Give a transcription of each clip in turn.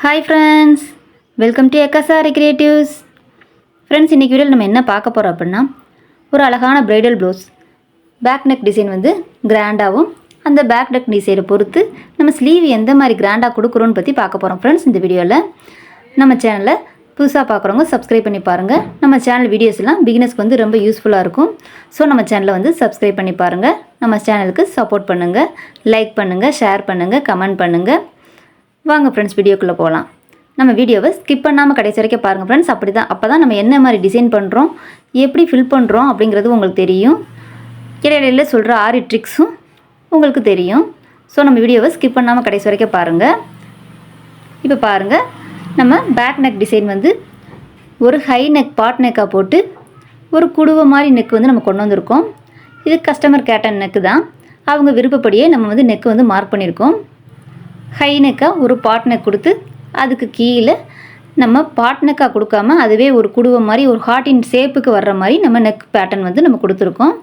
Hi friends, welcome to Ekka sari creatives. Friends, இன்றைக்கி வீடியோவில் நம்ம என்ன பார்க்க போகிறோம் அப்படின்னா, ஒரு அழகான bridal blouse back neck design வந்து கிராண்டாகவும், அந்த பேக் நெக் டிசைனை பொறுத்து நம்ம ஸ்லீவ் எந்த மாதிரி கிராண்டாக கொடுக்குறோன்னு பற்றி பார்க்க போகிறோம். ஃப்ரெண்ட்ஸ், இந்த வீடியோவில் நம்ம சேனலை புதுசாக பார்க்குறவங்க சப்ஸ்கிரைப் பண்ணி பாருங்கள். நம்ம சேனல் வீடியோஸ் எல்லாம் பிகினர்ஸ்க்கு வந்து ரொம்ப யூஸ்ஃபுல்லாக இருக்கும். ஸோ நம்ம சேனலை வந்து சப்ஸ்கிரைப் பண்ணி பாருங்கள். நம்ம சேனலுக்கு சப்போர்ட் பண்ணுங்கள், லைக் பண்ணுங்கள், ஷேர் பண்ணுங்கள், கமெண்ட் பண்ணுங்கள். வாங்க ஃப்ரெண்ட்ஸ், வீடியோக்குள்ளே போகலாம். நம்ம வீடியோவை ஸ்கிப் பண்ணாமல் கடைசி வரைக்கும் பாருங்கள் ஃப்ரெண்ட்ஸ். அப்போ தான் நம்ம என்ன மாதிரி டிசைன் பண்ணுறோம், எப்படி ஃபில் பண்ணுறோம் அப்படிங்கிறது உங்களுக்கு தெரியும். இடையில சொல்கிற 6 ட்ரிக்ஸும் உங்களுக்கு தெரியும். ஸோ நம்ம வீடியோவை ஸ்கிப் பண்ணாமல் கடைசி வரைக்கும் பாருங்கள். இப்போ பாருங்கள், நம்ம பேக் நெக் டிசைன் வந்து ஒரு ஹை நெக் பாட் நெக்காக போட்டு ஒரு குடுவை மாதிரி நெக் வந்து நம்ம கொண்டு வந்திருக்கோம். இது கஸ்டமர் கேட்ட நெக்கு தான். அவங்க விருப்பப்படியே நம்ம வந்து நெக்கு வந்து மார்க் பண்ணியிருக்கோம். ஹை நெக்காக ஒரு பாட் நெக் கொடுத்து அதுக்கு கீழே நம்ம பாட் நெக்காக கொடுக்காம அதுவே ஒரு குடுவை மாதிரி ஒரு ஹார்ட்டின் ஷேப்புக்கு வர்ற மாதிரி நம்ம நெக் பேட்டர்ன் வந்து நம்ம கொடுத்துருக்கோம்.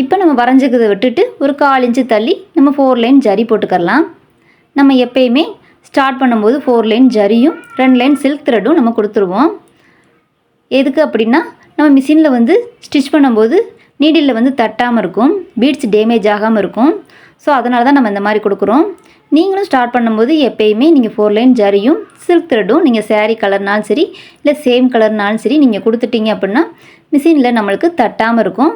இப்போ நம்ம வரைஞ்சிக்கிறத விட்டுட்டு ஒரு 1/4 இன்ச்சு தள்ளி நம்ம 4 லைன் ஜரி போட்டுக்கலாம். நம்ம எப்பயுமே ஸ்டார்ட் பண்ணும்போது 4 லைன் ஜரியும் 2 லைன் சில்க் த்ரெட்டும் நம்ம கொடுத்துருவோம். எதுக்கு அப்படின்னா, நம்ம மிஷினில் வந்து ஸ்டிச் பண்ணும்போது நீடிலில் வந்து தட்டாமல் இருக்கும், பீட்ஸ் டேமேஜ் ஆகாமல் இருக்கும். ஸோ அதனால தான் நம்ம இந்த மாதிரி கொடுக்குறோம். நீங்களும் ஸ்டார்ட் பண்ணும்போது எப்பயுமே நீங்கள் 4 லைன் ஜரியும் சில்க் த்ரெட்டும் நீங்கள் சேரீ கலர்னாலும் சரி இல்லை சேம் கலர்னாலும் சரி நீங்கள் கொடுத்துட்டீங்க அப்படின்னா மிஷினில் நம்மளுக்கு தட்டாமல் இருக்கும்,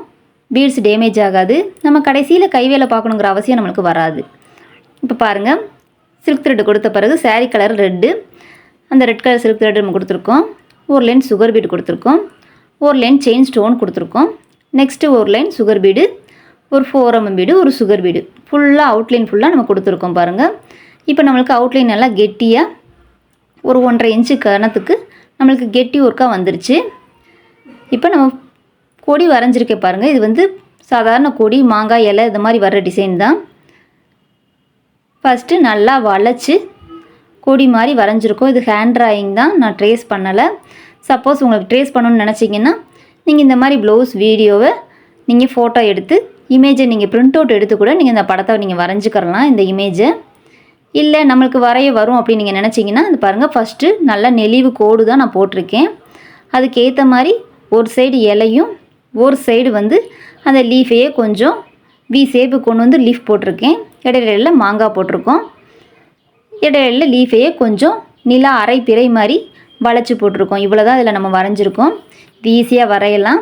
பீட்ஸ் டேமேஜ் ஆகாது. நம்ம கடைசியில் கைவேலை பார்க்கணுங்கிற அவசியம் நம்மளுக்கு வராது. இப்போ பாருங்கள், சில்க் த்ரெட்டு கொடுத்த பிறகு சேரீ கலர் ரெட்டு, அந்த ரெட் கலர் சில்க் த்ரெட் நம்ம கொடுத்துருக்கோம். ஒரு லைன் சுகர் பீடு கொடுத்துருக்கோம், ஒரு லைன் செயின் ஸ்டோன் கொடுத்துருக்கோம். நெக்ஸ்ட்டு ஒரு லைன் சுகர் பீடு, ஒரு 4 mm பீடு, ஒரு சுகர் பீடு, ஃபுல்லாக அவுட்லைன் ஃபுல்லாக நம்ம கொடுத்துருக்கோம் பாருங்கள். இப்போ நம்மளுக்கு அவுட்லைன் நல்லா கெட்டியாக ஒரு 1.5 இன்ச்சு கணத்துக்கு நம்மளுக்கு கெட்டி ஒர்க்காக வந்துருச்சு. இப்போ நம்ம கொடி வரைஞ்சிருக்கே பாருங்கள். இது வந்து சாதாரண கொடி, மாங்காய் இலை இது மாதிரி வர்ற டிசைன் தான். ஃபஸ்ட்டு நல்லா வளைச்சி கொடி மாதிரி வரைஞ்சிருக்கோம். இது ஹேண்ட் ட்ராயிங் தான், நான் ட்ரேஸ் பண்ணலை. சப்போஸ் உங்களுக்கு ட்ரேஸ் பண்ணணுன்னு நினச்சிங்கன்னா நீங்கள் இந்த மாதிரி ப்ளவுஸ் வீடியோவை நீங்கள் ஃபோட்டோ எடுத்து இமேஜை நீங்கள் ப்ரிண்ட் அவுட் எடுத்து கூட நீங்கள் இந்த படத்தை நீங்கள் வரைஞ்சிக்கிறலாம். இந்த இமேஜை இல்லை நம்மளுக்கு வரைய வரும் அப்படின்னு நீங்கள் நினச்சிங்கன்னா அது பாருங்கள், ஃபஸ்ட்டு நல்லா நெளிவு கோடு தான் நான் போட்டிருக்கேன். அதுக்கேற்ற மாதிரி ஒரு சைடு இலையும் ஒரு சைடு வந்து அந்த லீஃபையே கொஞ்சம் வி ஷேப்பு கொண்டு வந்து லீஃப் போட்டிருக்கேன். இடையில மாங்காய் போட்டிருக்கோம். இடையில லீஃபையே கொஞ்சம் நிலா அரை பிறை மாதிரி வளைச்சி போட்டிருக்கோம். இவ்வளோ தான் இதில் நம்ம வரைஞ்சிருக்கோம். இது ஈஸியாக வரையலாம்.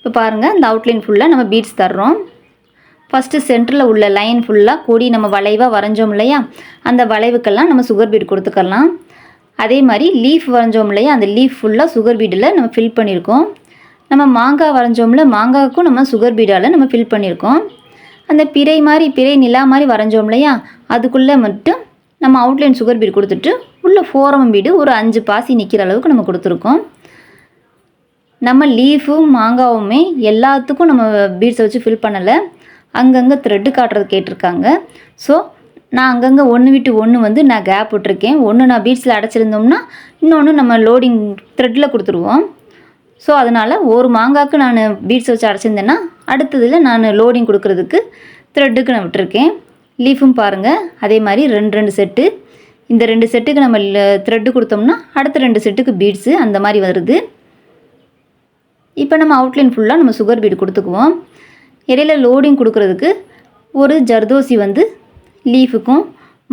இப்போ பாருங்கள், இந்த அவுட்லைன் ஃபுல்லாக நம்ம பீட்ஸ் தர்றோம். ஃபஸ்ட்டு சென்டரில் உள்ள லைன் ஃபுல்லாக கொடி நம்ம வளைவாக வரைஞ்சோம் இல்லையா, அந்த வளைவுக்கெல்லாம் நம்ம சுகர் பீட் கொடுத்துக்கலாம். அதே மாதிரி லீஃப் வரைஞ்சோம் இல்லையா, அந்த லீஃப் ஃபுல்லாக சுகர் பீடில் நம்ம ஃபில் பண்ணியிருக்கோம். நம்ம மாங்காய் வரைஞ்சோம்ல, மாங்காய்க்கும் நம்ம சுகர் பீடால் நம்ம ஃபில் பண்ணியிருக்கோம். அந்த பிறை மாதிரி பிறை நிலா மாதிரி வரைஞ்சோம் இல்லையா, அதுக்குள்ளே மட்டும் நம்ம அவுட்லைன் சுகர் பீட் கொடுத்துட்டு உள்ள 4 mm பீடு ஒரு 5 பாசி நிற்கிற அளவுக்கு நம்ம கொடுத்துருக்கோம். நம்ம லீஃபும் மாங்காவுமே எல்லாத்துக்கும் நம்ம பீட்ஸை வச்சு ஃபில் பண்ணலை. அங்கங்கே த்ரெட்டு காட்டுறது கேட்டிருக்காங்க. ஸோ நான் அங்கங்கே ஒன்று விட்டு ஒன்று வந்து நான் கேப் விட்டுருக்கேன். ஒன்று நான் பீட்ஸில் அடைச்சிருந்தோம்னா இன்னொன்று நம்ம லோடிங் த்ரெட்டில் கொடுத்துருவோம். ஸோ அதனால் ஒரு மாங்காய்க்கு நான் பீட்ஸை வச்சு அடைச்சிருந்தேன்னா அடுத்ததில் நான் லோடிங் கொடுக்குறதுக்கு த்ரெட்டுக்கு நான் விட்டுருக்கேன். லீஃபும் பாருங்கள் அதே மாதிரி 2 செட்டு. இந்த 2 செட்டுக்கு நம்ம த்ரெட்டு கொடுத்தோம்னா அடுத்த 2 செட்டுக்கு பீட்ஸு அந்த மாதிரி வருது. இப்போ நம்ம அவுட்லைன் ஃபுல்லாக நம்ம சுகர் பீடு கொடுத்துக்குவோம். இடையில லோடிங் கொடுக்குறதுக்கு ஒரு ஜர்தோசி வந்து லீஃபுக்கும்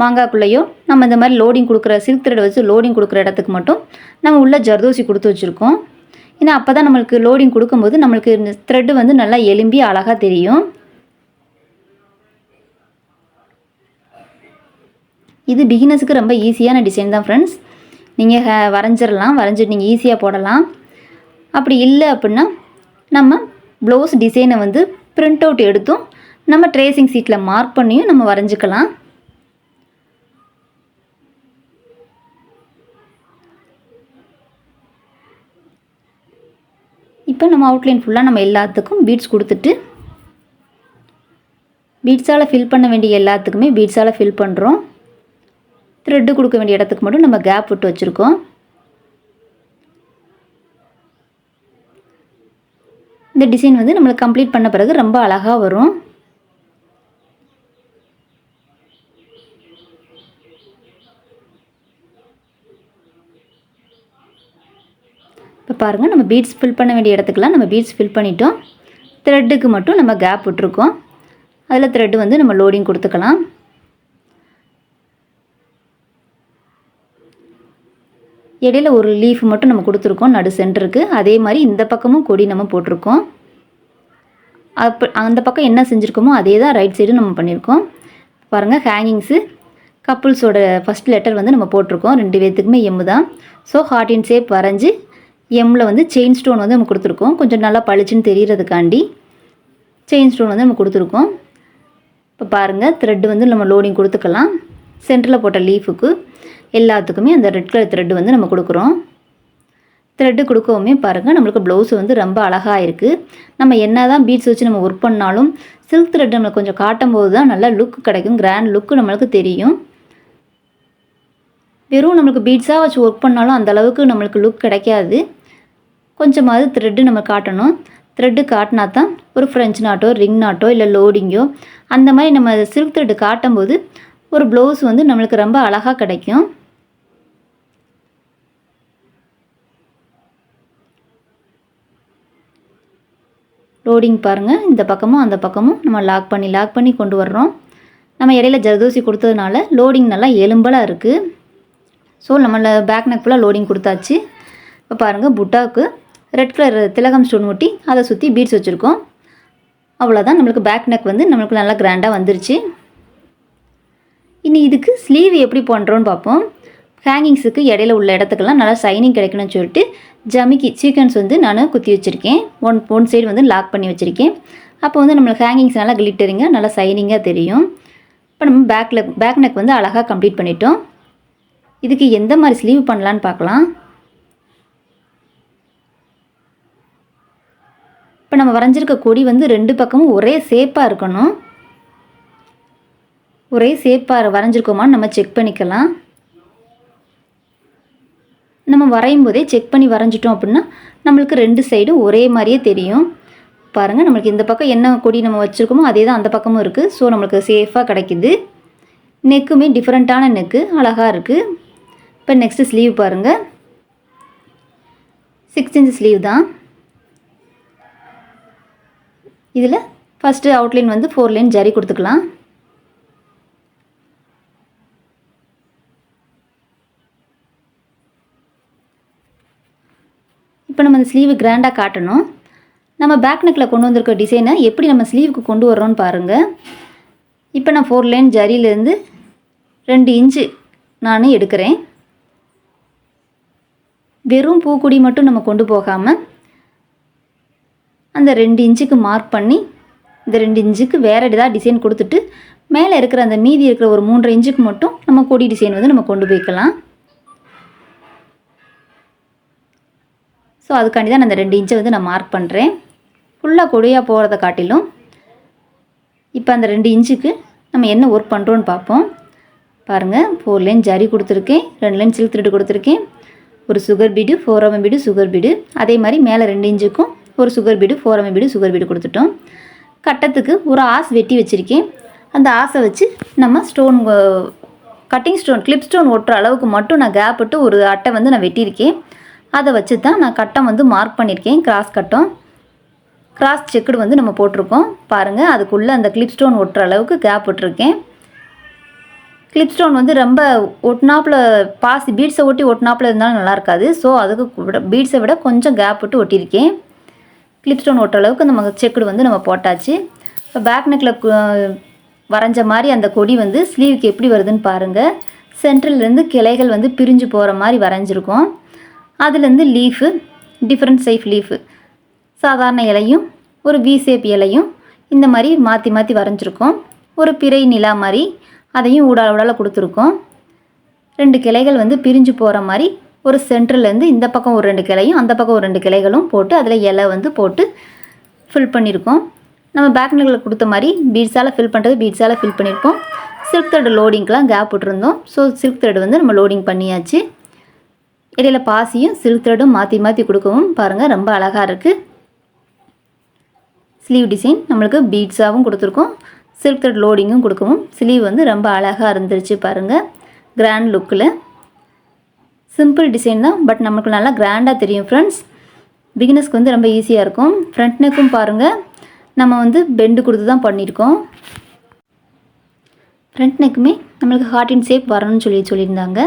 மாங்காய்க்குள்ளேயோ நம்ம இந்த மாதிரி லோடிங் கொடுக்குற சில்க் த்ரெட் வச்சு லோடிங் கொடுக்குற இடத்துக்கு மட்டும் நம்ம உள்ள ஜர்தோசி கொடுத்து வச்சுருக்கோம். ஏன்னா அப்போ தான் நம்மளுக்கு லோடிங் கொடுக்கும்போது நம்மளுக்கு இந்த த்ரெட்டு வந்து நல்லா எலும்பி அழகாக தெரியும். இது பிகினர்ஸுக்கு ரொம்ப ஈஸியான டிசைன் தான் ஃப்ரெண்ட்ஸ். நீங்கள் வரைஞ்சிடலாம், வரைஞ்சிட்டு நீங்கள் ஈஸியாக போடலாம். அப்படி இல்லை அப்படின்னா நம்ம ப்ளவுஸ் டிசைனை வந்து ப்ரிண்ட் அவுட் எடுத்தும் நம்ம ட்ரேசிங் சீட்டில் மார்க் பண்ணியும் நம்ம வரைஞ்சிக்கலாம். இப்போ நம்ம அவுட்லைன் ஃபுல்லாக நம்ம எல்லாத்துக்கும் பீட்ஸ் கொடுத்துட்டு பீட்ஸால் ஃபில் பண்ண வேண்டிய எல்லாத்துக்குமே பீட்ஸால் ஃபில் பண்ணுறோம். த்ரெட்டு கொடுக்க வேண்டிய இடத்துக்கு மட்டும் நம்ம கேப் விட்டு வச்சுருக்கோம். இந்த டிசைன் வந்து நம்மளுக்கு கம்ப்ளீட் பண்ண பிறகு ரொம்ப அழகாக வரும். இப்போ பாருங்கள், நம்ம பீட்ஸ் ஃபில் பண்ண வேண்டிய இடத்துக்குலாம் நம்ம பீட்ஸ் ஃபில் பண்ணிட்டோம். த்ரெட்டுக்கு மட்டும் நம்ம கேப் விட்டுருக்கோம். அதில் த்ரெட்டு வந்து நம்ம லோடிங் கொடுத்துக்கலாம். இடையில ஒரு லீஃப் மட்டும் நம்ம கொடுத்துருக்கோம் நடு சென்டருக்கு. அதே மாதிரி இந்த பக்கமும் கொடி நம்ம போட்டிருக்கோம். அந்த பக்கம் என்ன செஞ்சுருக்கோமோ அதே தான் ரைட் சைடு நம்ம பண்ணியிருக்கோம். பாருங்கள், ஹேங்கிங்ஸு கப்புள்ஸோட ஃபஸ்ட் லெட்டர் வந்து நம்ம போட்டிருக்கோம். 2 பேர்த்துக்குமே எம் தான். ஸோ ஹார்ட்டின் ஷேப் வரைஞ்சி எம்மில் வந்து செயின் ஸ்டோன் வந்து நம்ம கொடுத்துருக்கோம். கொஞ்சம் நல்லா பளிச்சுன்னு தெரியறதுக்காண்டி செயின் ஸ்டோன் வந்து நம்ம கொடுத்துருக்கோம். இப்போ பாருங்கள், த்ரெட் வந்து நம்ம லோடிங் கொடுத்துக்கலாம். சென்டரில் போட்ட லீஃபுக்கு எல்லாத்துக்குமே அந்த ரெட் கலர் த்ரெட்டு வந்து நம்ம கொடுக்குறோம். த்ரெட்டு கொடுக்கவுமே பாருங்கள், நம்மளுக்கு ப்ளவுஸ் வந்து ரொம்ப அழகாக இருக்குது. நம்ம என்ன தான் பீட்ஸ் வச்சு நம்ம ஒர்க் பண்ணாலும் சில்க் த்ரெட் நம்மளுக்கு கொஞ்சம் காட்டும் போது தான் நல்லா லுக் கிடைக்கும். கிராண்ட் லுக்கு நம்மளுக்கு தெரியும். வெறும் நம்மளுக்கு பீட்ஸாக வச்சு ஒர்க் பண்ணாலும் அந்தளவுக்கு நம்மளுக்கு லுக் கிடைக்காது. கொஞ்சமாவது த்ரெட்டு நம்ம காட்டணும். த்ரெட்டு காட்டினா தான் ஒரு ஃப்ரெஞ்ச் நாட்டோ ரிங் நாட்டோ இல்லை லோடிங்கோ அந்த மாதிரி நம்ம சில்க் த்ரெட்டு காட்டும்போது ஒரு ப்ளவுஸ் வந்து நம்மளுக்கு ரொம்ப அழகாக கிடைக்கும். லோடிங் பாருங்கள், இந்த பக்கமும் அந்த பக்கமும் நம்ம லாக் பண்ணி கொண்டு வர்றோம். நம்ம இடையில ஜர்தோசி கொடுத்ததுனால லோடிங் நல்லா எலும்பலாக இருக்குது. ஸோ நம்மள பேக் நெக் ஃபுல்லாக லோடிங் கொடுத்தாச்சு. இப்போ பாருங்கள், புட்டாவுக்கு ரெட் கலர் திலகம் ஸ்டோன் ஒட்டி அதை சுற்றி பீட்ஸ் வச்சுருக்கோம். அவ்வளோதான், நம்மளுக்கு பேக் நெக் வந்து நம்மளுக்கு நல்லா கிராண்டாக வந்துருச்சு. இனி இதுக்கு ஸ்லீவ் எப்படி பண்ணுறோன்னு பார்ப்போம். ஹேங்கிங்ஸுக்கு இடையில உள்ள இடத்துக்கெல்லாம் நல்லா ஷைனிங் கிடைக்கணும்னு சொல்லிட்டு ஜமிக்கி சீக்வன்ஸ் வந்து நான் குத்தி வச்சுருக்கேன். ஒன் சைடு வந்து லாக் பண்ணி வச்சுருக்கேன். அப்போ வந்து நம்மளுக்கு ஹேங்கிங்ஸ் நல்லா கிளிட்டரிங்க நல்லா ஷைனிங்காக தெரியும். இப்போ நம்ம பேக் நெக் வந்து அழகாக கம்ப்ளீட் பண்ணிட்டோம். இதுக்கு எந்த மாதிரி ஸ்லீவ் பண்ணலான்னு பார்க்கலாம். இப்போ நம்ம வரைஞ்சிருக்க கொடி வந்து 2 பக்கமும் ஒரே ஷேப்பாக இருக்கணும். ஒரே ஷேப்பாக வரைஞ்சிருக்கோமான்னு நம்ம செக் பண்ணிக்கலாம். நம்ம வரையும் போதே செக் பண்ணி வரைஞ்சிட்டோம் அப்படின்னா நம்மளுக்கு 2 சைடும் ஒரே மாதிரியே தெரியும். பாருங்கள், நம்மளுக்கு இந்த பக்கம் என்ன கொடி நம்ம வச்சுருக்கோமோ அதே தான் அந்த பக்கமும் இருக்குது. ஸோ நம்மளுக்கு சேஃபாக கிடைக்குது. நெக்குமே டிஃப்ரெண்ட்டான நெக்கு அழகாக இருக்குது. இப்போ நெக்ஸ்ட்டு ஸ்லீவ் பாருங்கள், 6 இன்ச் ஸ்லீவ் தான். இதில் ஃபஸ்ட்டு அவுட்லைன் வந்து 4 லைன் ஜரி கொடுத்துக்கலாம். இப்போ நம்ம அந்த ஸ்லீவு கிராண்டாக காட்டணும். நம்ம பேக் நெக்கில் கொண்டு வந்திருக்க டிசைனை எப்படி நம்ம ஸ்லீவுக்கு கொண்டு வர்றோன்னு பாருங்கள். இப்போ நான் 4 லைன் ஜரியிலேருந்து 2 இன்ச்சு நான் எடுக்கிறேன். வெறும் பூக்குடி மட்டும் நம்ம கொண்டு போகாமல் அந்த 2 இன்ச்சுக்கு மார்க் பண்ணி இந்த 2 இன்ச்சுக்கு வேறு ஏதாவது டிசைன் கொடுத்துட்டு மேலே இருக்கிற அந்த மீதி இருக்கிற ஒரு 3.5 இன்ச்சுக்கு மட்டும் நம்ம கொடி டிசைன் வந்து நம்ம கொண்டு போய்க்கலாம். ஸோ அதுக்காண்டி தான் நான் அந்த 2 இன்ச்சை வந்து நான் மார்க் பண்ணுறேன். ஃபுல்லாக கொடியாக போகிறத காட்டிலும் இப்போ அந்த 2 இன்ச்சுக்கு நம்ம என்ன ஒர்க் பண்ணுறோன்னு பார்ப்போம். பாருங்கள், 4 லைன் ஜரி கொடுத்துருக்கேன், 2 லைன் சில்க் த்ரெட் கொடுத்துருக்கேன், ஒரு sugar bead 4 mm bead sugar bead, அதே மாதிரி மேலே 2 இன்ச்சுக்கும் ஒரு sugar bead 4 mm bead sugar bead கொடுத்துட்டோம். கட்டத்துக்கு ஒரு ஆஸ் வெட்டி வச்சுருக்கேன். அந்த ஆசை வச்சு நம்ம stone cutting stone clip stone ஒட்டுற அளவுக்கு மட்டும் நான் கேப் விட்டு ஒரு அட்டை வந்து நான் வெட்டியிருக்கேன். அதை வச்சு தான் நான் கட்டம் வந்து மார்க் பண்ணியிருக்கேன். கிராஸ் கட்டம் கிராஸ் செக்குடு வந்து நம்ம போட்டிருக்கோம். பாருங்கள், அதுக்குள்ளே அந்த கிளிப் ஸ்டோன் ஒட்டுற அளவுக்கு கேப் விட்டுருக்கேன். கிளிப் ஸ்டோன் வந்து ரொம்ப ஒட்டினாப்பில் பாசி பீட்ஸை ஒட்டி ஒட்டினாப்பில் இருந்தாலும் நல்லா இருக்காது. ஸோ அதுக்கு பீட்ஸை விட கொஞ்சம் கேப் விட்டு ஒட்டியிருக்கேன். கிளிப் ஸ்டோன் ஒட்டுற அளவுக்கு நம்ம செக்குடு வந்து நம்ம போட்டாச்சு. இப்போ பேக் நெக்கில் வரைஞ்ச மாதிரி அந்த கொடி வந்து ஸ்லீவுக்கு எப்படி வருதுன்னு பாருங்கள். சென்ட்ரல்லேருந்து கிளைகள் வந்து பிரிஞ்சு போகிற மாதிரி வரைஞ்சிருக்கோம். அதுலேருந்து லீஃபு டிஃப்ரெண்ட் சைஸ் லீஃபு சாதாரண இலையும் ஒரு வி ஷேப் இலையும் இந்த மாதிரி மாற்றி மாற்றி வரைஞ்சிருக்கோம். ஒரு பிறை நிலா மாதிரி அதையும் ஊடால கொடுத்துருக்கோம். 2 கிளைகள் வந்து பிரிஞ்சு போகிற மாதிரி ஒரு சென்டர்லேருந்து இந்த பக்கம் ஒரு 2 கிளையும் அந்த பக்கம் ஒரு 2 கிளைகளும் போட்டு அதில் இலை வந்து போட்டு ஃபில் பண்ணியிருக்கோம். நம்ம பேக் நெக்கில் கொடுத்த மாதிரி பீட்ஸால் ஃபில் பண்ணுறது பீட்ஸால் ஃபில் பண்ணியிருக்கோம். சில்க் த்ரெட் லோடிங்க்கெலாம் கேப் விட்டுருந்தோம். ஸோ சில்க் த்ரெட் வந்து நம்ம லோடிங் பண்ணியாச்சு. இடையில பாசியும் சில்க் த்ரெட்டும் மாற்றி மாற்றி கொடுக்கவும் பாருங்கள் ரொம்ப அழகாக இருக்குது. ஸ்லீவ் டிசைன் நம்மளுக்கு பீட்ஸாகவும் கொடுத்துருக்கோம், சில்க் த்ரெட் லோடிங்கும் கொடுக்கவும் ஸ்லீவ் வந்து ரொம்ப அழகாக இருந்துருச்சு. பாருங்கள், கிராண்ட் லுக்கில் சிம்பிள் டிசைன் தான், பட் நமக்கு நல்லா கிராண்டாக தெரியும் ஃப்ரெண்ட்ஸ். பிகினர்ஸ்க்கு வந்து ரொம்ப ஈஸியாக இருக்கும். ஃப்ரண்ட் நெக்கும் பாருங்கள், நம்ம வந்து பெண்டு கொடுத்து தான் பண்ணியிருக்கோம். ஃப்ரண்ட் நெக்குமே நம்மளுக்கு ஹார்ட் இன் ஷேப் வரணும்னு சொல்லியிருந்தாங்க.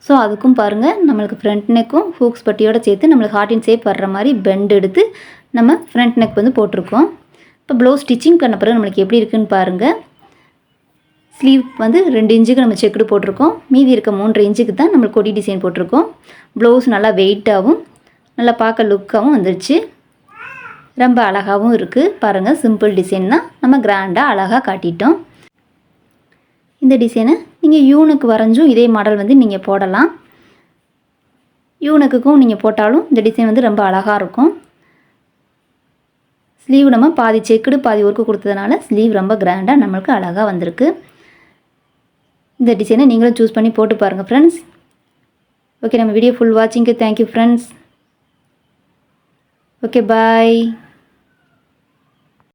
ஸோ அதுக்கும் பாருங்கள், நம்மளுக்கு ஃப்ரண்ட் நெக்கும் ஹூக்ஸ் பட்டியோடு சேர்த்து நம்மளுக்கு ஹார்ட் இன் ஷேப் வர்ற மாதிரி பெண்ட் எடுத்து நம்ம ஃப்ரண்ட் நெக் வந்து போட்டிருக்கோம். இப்போ ப்ளவுஸ் ஸ்டிச்சிங் பண்ண பிறகு நம்மளுக்கு எப்படி இருக்குதுன்னு பாருங்கள். ஸ்லீவ் வந்து 2 இன்ச்சுக்கு நம்ம செக்குடு போட்டிருக்கோம். மீதி இருக்க 3.5 இன்ச்சுக்கு தான் நம்மளுக்கு கொடி டிசைன் போட்டிருக்கோம். ப்ளவுஸ் நல்லா வெயிட்டாகவும் நல்லா பார்க்க லுக்காகவும் வந்துருச்சு. ரொம்ப அழகாகவும் இருக்குது பாருங்கள். சிம்பிள் டிசைன் தான், நம்ம கிராண்டாக அழகாக காட்டிட்டோம். இந்த டிசைனை நீங்கள் யூனுக்கு வரைஞ்சும் இதே மாடல் வந்து நீங்கள் போடலாம். யூனுக்கும் நீங்கள் போட்டாலும் இந்த டிசைன் வந்து ரொம்ப அழகாக இருக்கும். ஸ்லீவ் நம்ம பாதி செக்குடு பாதி ஒர்க்கு கொடுத்ததுனால ஸ்லீவ் ரொம்ப கிராண்டாக நம்மளுக்கு அழகாக வந்திருக்கு. இந்த டிசைனை நீங்களும் சூஸ் பண்ணி போட்டு பாருங்கள் ஃப்ரெண்ட்ஸ். ஓகே, நம்ம வீடியோ ஃபுல் வாட்சிங்க்கு தேங்க்யூ ஃப்ரெண்ட்ஸ். ஓகே, பாய்.